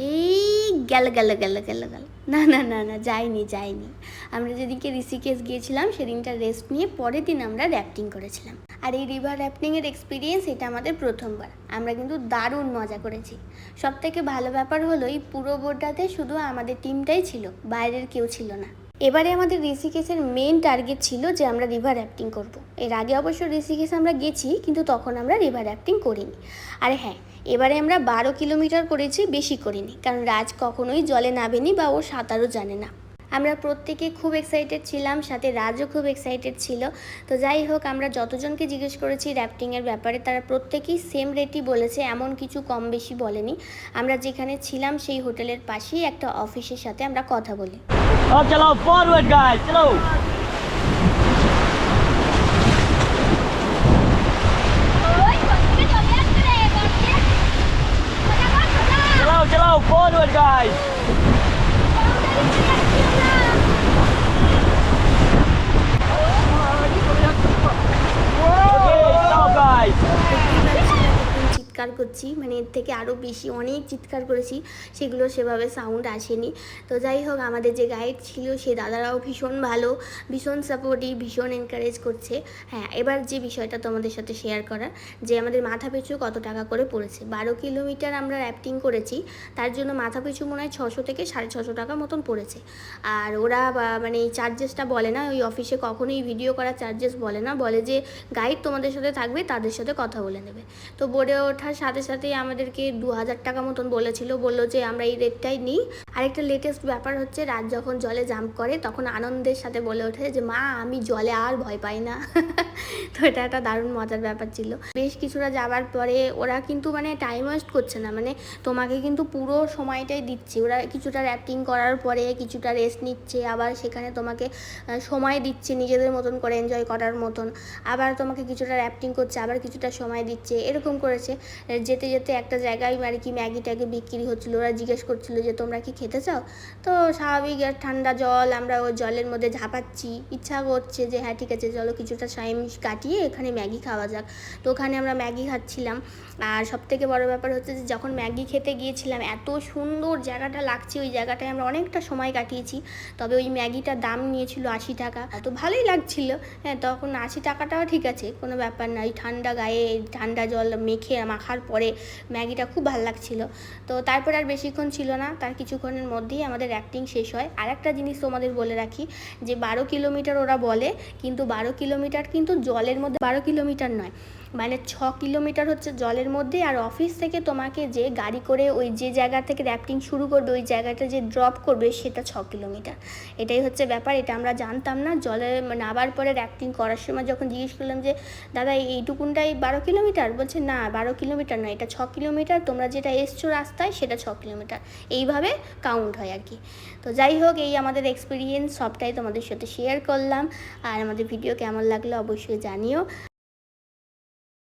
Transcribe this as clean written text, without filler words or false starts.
এই গেল গেল গেল গেল গেল না না না না যাইনি যাইনি। আমরা যেদিনকে ঋষিকেশ গিয়েছিলাম সেদিনটা রেস্ট নিয়ে পরের দিন আমরা র্যাফটিং করেছিলাম। আর এই রিভার র্যাফটিংয়ের এক্সপিরিয়েন্স এটা আমাদের প্রথমবার। আমরা কিন্তু দারুণ মজা করেছি। সব থেকে ভালো ব্যাপার হলো এই পুরো বোটটাতে শুধু আমাদের টিমটাই ছিল, বাইরের কেউ ছিল না। এবারে আমাদের ঋষিকেশের মেন টার্গেট ছিল যে আমরা রিভার র্যাফটিং করব। এর আগে অবশ্য ঋষিকেশ আমরা গেছি, কিন্তু তখন আমরা রিভার র্যাফটিং করিনি। আর হ্যাঁ, এবারে আমরা 12 কিলোমিটার করেছি, বেশি করিনি, কারণ রাজ কখনোই জলে নামেনি বা ও সাঁতারও জানে না। আমরা প্রত্যেকে খুব এক্সাইটেড ছিলাম, সাথে রাজও খুব এক্সাইটেড ছিল। তো যাই হোক, আমরা যতজনকে জিজ্ঞেস করেছি র্যাফটিংয়ের ব্যাপারে তারা প্রত্যেকেই সেম রেটই বলেছে, এমন কিছু কম বেশি বলেনি। আমরা যেখানে ছিলাম সেই হোটেলের পাশেই একটা অফিসের সাথে আমরা কথা বলি। चलो फॉरवर्ड गाइस, चलो चलो चलो फॉरवर्ड गाइस। চিৎকার করছি, মানে এর থেকে আরও বেশি অনেক চিৎকার করেছি, সেগুলো সেভাবে সাউন্ড আসেনি। তো যাই হোক, আমাদের যে গাইড ছিল সে দাদারাও ভীষণ ভালো, ভীষণ সাপোর্টিভ, ভীষণ এনকারেজ করছে। হ্যাঁ, এবার যে বিষয়টা তোমাদের সাথে শেয়ার করার, যে আমাদের মাথা পিছু কত টাকা করে পড়েছে। 12 কিলোমিটার আমরা র্যাফটিং করেছি, তার জন্য মাথা পিছু মনে হয় 600 থেকে 650 টাকা মতন পড়েছে। আর ওরা মানে এই চার্জেসটা বলে না, ওই অফিসে কখনোই ভিডিও করার চার্জেস বলে না, বলে যে গাইড তোমাদের সাথে থাকবে, তাদের সাথে কথা বলে নেবে। তো বোর্ডে ওঠার সাথে সাথেই আমাদেরকে 2000 টাকা মতন বলেছিল, বললো যে আমরা এই রেটটাই নিই। আরেকটা লেটেস্ট ব্যাপার হচ্ছে, রাত যখন জলে জাম্প করে তখন আনন্দের সাথে বলে ওঠে যে মা আমি জলে আর ভয় পাই না। তো এটা একটা দারুণ মজার ব্যাপার ছিল। বেশ কিছুটা যাওয়ার পরে ওরা কিন্তু মানে টাইম ওয়েস্ট করছে না, মানে তোমাকে কিন্তু পুরো সময়টাই দিচ্ছে। ওরা কিছুটা র্যাফটিং করার পরে কিছুটা রেস্ট নিচ্ছে, আবার সেখানে তোমাকে সময় দিচ্ছে নিজেদের মতন করে এনজয় করার মতন, আবার তোমাকে কিছুটা র্যাফটিং করছে, আবার কিছুটা সময় দিচ্ছে, এরকম করেছে। যেতে যেতে একটা জায়গায় আর কি ম্যাগি ট্যাগি বিক্রি হচ্ছিলো, ওরা জিজ্ঞেস করছিলো যে তোমরা কি খেতে চাও। তো স্বাভাবিক ঠান্ডা জল, আমরা ওই জলের মধ্যে ঝাঁপাচ্ছি, ইচ্ছা করছে যে হ্যাঁ ঠিক আছে চলো কিছুটা টাইম কাটিয়ে এখানে ম্যাগি খাওয়া যাক। তো ওখানে আমরা ম্যাগি খাচ্ছিলাম। আর সবথেকে বড় ব্যাপার হচ্ছে যে যখন ম্যাগি খেতে গিয়েছিলাম, এত সুন্দর জায়গাটা লাগছে, ওই জায়গাটায় আমরা অনেকটা সময় কাটিয়েছি। তবে ওই ম্যাগিটার দাম নিয়েছিল 80 টাকা। তো ভালোই লাগছিল। হ্যাঁ, তখন 80 টাকাটাও ঠিক আছে, কোনো ব্যাপার না। ওই ঠান্ডা গায়ে ঠান্ডা জল মাখার পরে ম্যাগিটা খুব ভালো লাগছিল। তো তারপর আর বেশিক্ষণ ছিল না, তার কিছুক্ষণের মধ্যেই আমাদের র্যাফটিং শেষ হয়। আর একটা জিনিস তোমাদের বলে রাখি, যে 12 কিলোমিটার ওরা বলে, কিন্তু 12 কিলোমিটার কিন্তু জলের মধ্যে 12 কিলোমিটার নয়, মানে 6 কিলোমিটার হচ্ছে জলের মধ্যে। আর অফিস থেকে তোমাকে যে গাড়ি করে ওই যে জায়গা থেকে র্যাফটিং শুরু করবে ওই জায়গাটা যে ড্রপ করবে সেটা 6 কিলোমিটার। এটাই হচ্ছে ব্যাপার, এটা আমরা জানতাম না। জলে নামার পরে র্যাফটিং করার সময় যখন জিজ্ঞেস করলাম যে দাদা এইটুকুনটাই 12 কিলোমিটার, বলছে না 12 কিলোমিটার নয়, এটা 6 কিলোমিটার, তোমরা যেটা এসছো রাস্তায় সেটা 6 কিলোমিটার, এইভাবে কাউন্ট হয় আর কি। তো যাই হোক, এই আমাদের এক্সপিরিয়েন্স সবটাই তোমাদের সাথে শেয়ার করলাম। আর আমাদের ভিডিও কেমন লাগলো অবশ্যই জানিও।